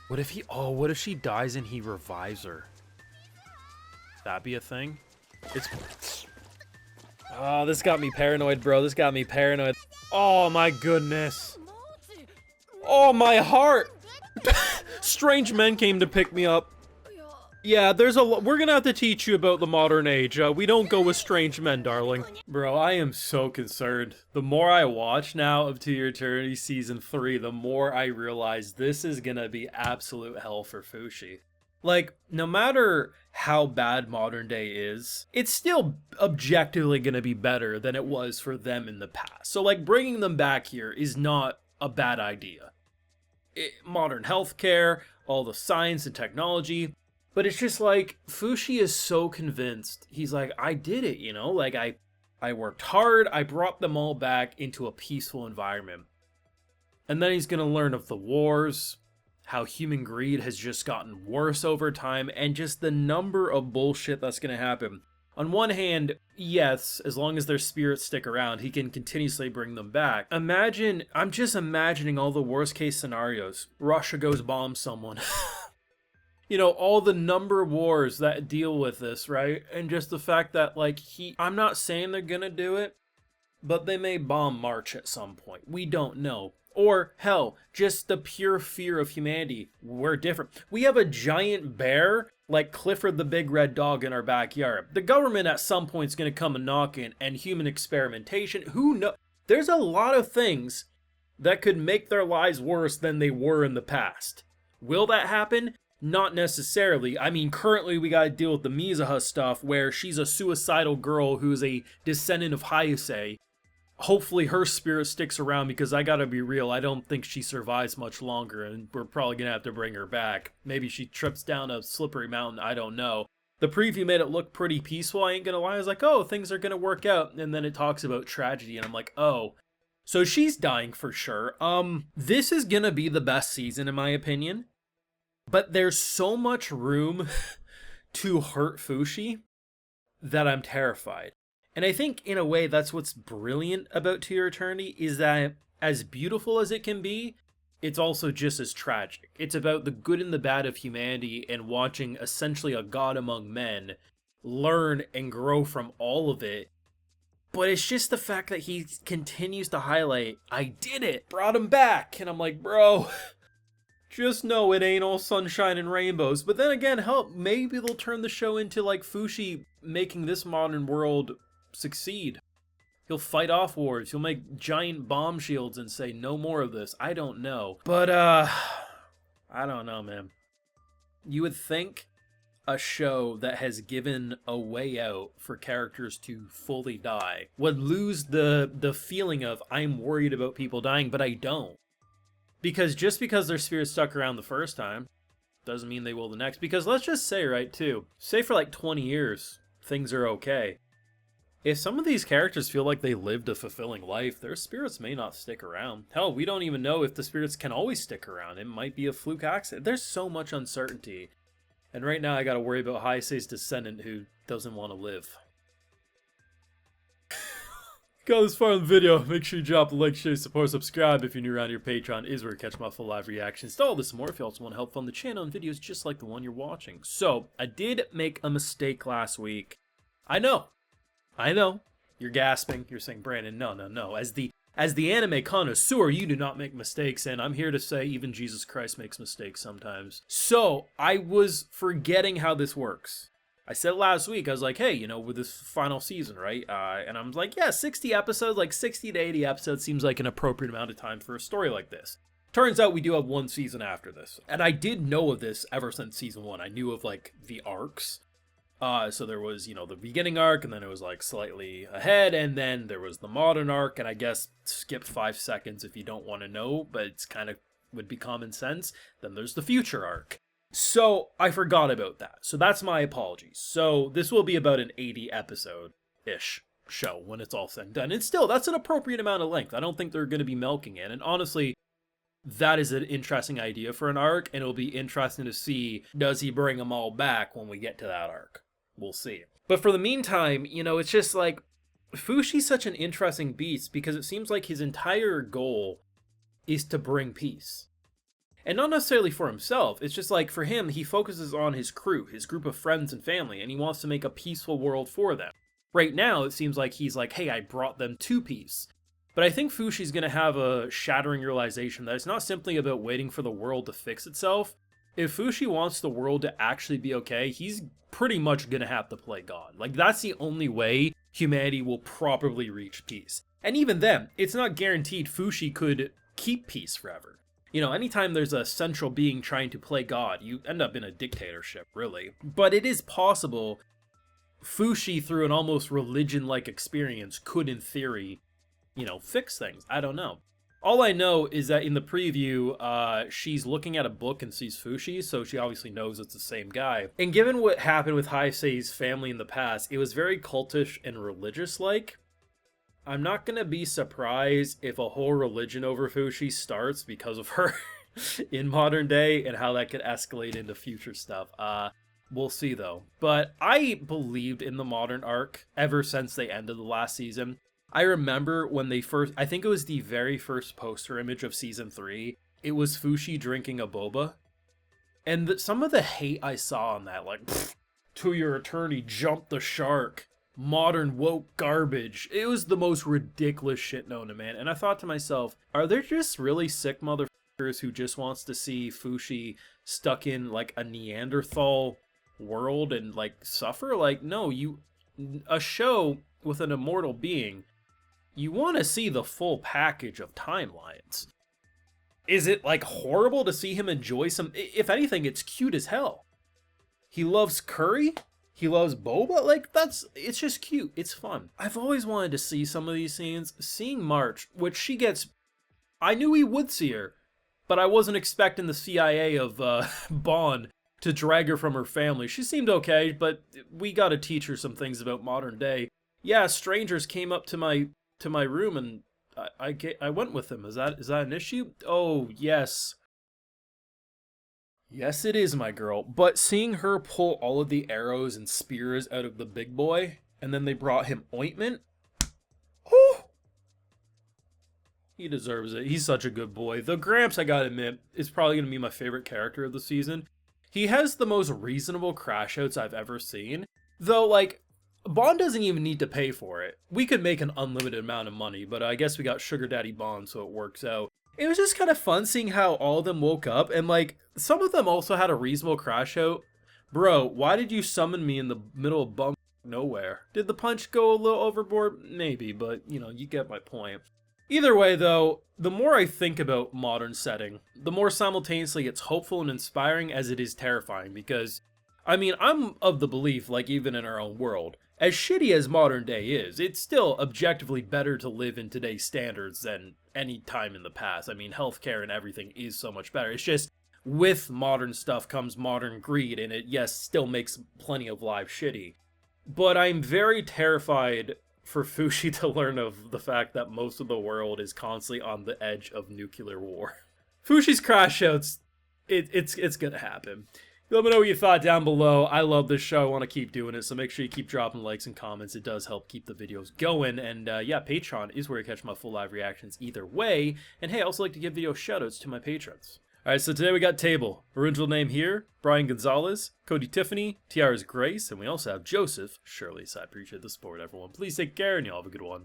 What if she dies and he revives her? That be a thing? It's... Oh, this got me paranoid, bro. This got me paranoid. Oh my goodness. Oh, my heart! Strange men came to pick me up. Yeah, we're gonna have to teach you about the modern age. We don't go with strange men, darling. Bro, I am so concerned. The more I watch now of To Your Eternity Season 3, the more I realize this is gonna be absolute hell for Fushi. Like, no matter how bad modern day is, it's still objectively gonna be better than it was for them in the past. So, like, bringing them back here is not a bad idea. Modern healthcare, all the science and technology. But it's just like, Fushi is so convinced. He's like, I did it, you know? Like, I worked hard, I brought them all back into a peaceful environment. And then he's gonna learn of the wars, how human greed has just gotten worse over time, and just the number of bullshit that's gonna happen. On one hand, yes, as long as their spirits stick around, he can continuously bring them back. I'm just imagining all the worst case scenarios. Russia goes bomb someone. You know, all the number of wars that deal with this, right? And just the fact that, like, I'm not saying they're gonna do it, but they may bomb March at some point. We don't know. Or, hell, just the pure fear of humanity. We're different. We have a giant bear, like Clifford the Big Red Dog, in our backyard. The government at some point is gonna come and knock in, and human experimentation, who knows? There's a lot of things that could make their lives worse than they were in the past. Will that happen? Not necessarily. I mean, currently we gotta deal with the Mizuha stuff where she's a suicidal girl who's a descendant of Hayase. Hopefully her spirit sticks around because I gotta be real, I don't think she survives much longer and we're probably gonna have to bring her back. Maybe she trips down a slippery mountain, I don't know. The preview made it look pretty peaceful, I ain't gonna lie. I was like, oh, things are gonna work out. And then it talks about tragedy and I'm like, oh. So she's dying for sure. This is gonna be the best season in my opinion. But there's so much room to hurt Fushi that I'm terrified. And I think in a way that's what's brilliant about To Your Eternity is that as beautiful as it can be, it's also just as tragic. It's about the good and the bad of humanity and watching essentially a god among men learn and grow from all of it. But it's just the fact that he continues to highlight, I did it, brought him back. And I'm like, bro... Just know it ain't all sunshine and rainbows. But then again, hell, maybe they'll turn the show into like Fushi making this modern world succeed. He'll fight off wars. He'll make giant bomb shields and say no more of this. I don't know. But, I don't know, man. You would think a show that has given a way out for characters to fully die would lose the feeling of I'm worried about people dying, but I don't. Because just because their spirit stuck around the first time, doesn't mean they will the next. Because let's just say, right, too, say for like 20 years, things are okay. If some of these characters feel like they lived a fulfilling life, their spirits may not stick around. Hell, we don't even know if the spirits can always stick around. It might be a fluke accident. There's so much uncertainty. And right now I gotta worry about Hayase's descendant who doesn't want to live. Got this far in the video, make sure you drop a like, share, support, subscribe if you're new around here. Patreon is where you catch my full live reactions to all this and more if you also want to help fund the channel and videos just like the one you're watching. So, I did make a mistake last week. I know, you're gasping, you're saying, Brandon, no. As the anime connoisseur, you do not make mistakes, and I'm here to say even Jesus Christ makes mistakes sometimes. So, I was forgetting how this works. I said last week, I was like, hey, you know, with this final season, right? And I'm like, yeah, 60 episodes, like 60 to 80 episodes seems like an appropriate amount of time for a story like this. Turns out we do have one season after this. And I did know of this ever since season 1. I knew of, like, the arcs. So there was, you know, the beginning arc, and then it was, like, slightly ahead, and then there was the modern arc, and I guess skip 5 seconds if you don't want to know, but it's kind of would be common sense. Then there's the future arc. So, I forgot about that. So that's my apologies. So, this will be about an 80 episode-ish show when it's all said and done. And still, that's an appropriate amount of length. I don't think they're going to be milking it. And honestly, that is an interesting idea for an arc. And it'll be interesting to see, does he bring them all back when we get to that arc? We'll see. But for the meantime, you know, it's just like, Fushi's such an interesting beast because it seems like his entire goal is to bring peace. And not necessarily for himself, it's just like for him, he focuses on his crew, his group of friends and family, and he wants to make a peaceful world for them. Right now, it seems like he's like, hey, I brought them to peace. But I think Fushi's going to have a shattering realization that it's not simply about waiting for the world to fix itself. If Fushi wants the world to actually be okay, he's pretty much going to have to play God. Like, that's the only way humanity will properly reach peace. And even then, it's not guaranteed Fushi could keep peace forever. You know, anytime there's a central being trying to play God, you end up in a dictatorship, really. But it is possible Fushi, through an almost religion-like experience, could, in theory, you know, fix things. I don't know. All I know is that in the preview, she's looking at a book and sees Fushi, so she obviously knows it's the same guy. And given what happened with Haisei's family in the past, it was very cultish and religious-like. I'm not gonna be surprised if a whole religion over Fushi starts because of her in modern day, and how that could escalate into future stuff. We'll see though. But I believed in the modern arc ever since they ended the last season. I remember when they first, I think it was the very first poster image of season 3, it was Fushi drinking a boba. And some of the hate I saw on that, like, to your eternity, jump the shark. Modern woke garbage. It was the most ridiculous shit known to man. And I thought to myself, are there just really sick motherfuckers who just wants to see Fushi stuck in like a Neanderthal world and like suffer? Like, no, a show with an immortal being, you want to see the full package of timelines. Is it like horrible to see him enjoy some? If anything, it's cute as hell. He loves curry. He loves boba. Like, it's just cute. It's fun. I've always wanted to see some of these scenes. Seeing March, which she gets, I knew we would see her, but I wasn't expecting the CIA of Bond to drag her from her family. She seemed okay, but we gotta teach her some things about modern day. Yeah, strangers came up to my room and I went with them. Is that an issue? Oh, yes. Yes, it is, my girl. But seeing her pull all of the arrows and spears out of the big boy, and then they brought him ointment. Oh! He deserves it. He's such a good boy. The Gramps, I gotta admit, is probably gonna be my favorite character of the season. He has the most reasonable crash outs I've ever seen. Though, like, Bond doesn't even need to pay for it. We could make an unlimited amount of money, but I guess we got Sugar Daddy Bond, so it works out. It was just kind of fun seeing how all of them woke up, and like, some of them also had a reasonable crash out. Bro, why did you summon me in the middle of bum nowhere? Did the punch go a little overboard? Maybe, but you know, you get my point. Either way though, the more I think about modern setting, the more simultaneously it's hopeful and inspiring as it is terrifying, because, I mean, I'm of the belief, like even in our own world, as shitty as modern day is, it's still objectively better to live in today's standards than any time in the past. I mean, healthcare and everything is so much better. It's just, with modern stuff comes modern greed, and it, yes, still makes plenty of lives shitty. But I'm very terrified for Fushi to learn of the fact that most of the world is constantly on the edge of nuclear war. Fushi's crash outs, it's gonna happen. Let me know what you thought down below. I love this show. I want to keep doing it, so make sure you keep dropping likes and comments. It does help keep the videos going. And yeah, Patreon is where you catch my full live reactions either way. And hey, I also like to give video shoutouts to my patrons. Alright, so today we got Table. Original name here, Brian Gonzalez, Cody Tiffany, Tiara's Grace, and we also have Joseph Shirley. So I appreciate the support, everyone. Please take care, and y'all have a good one.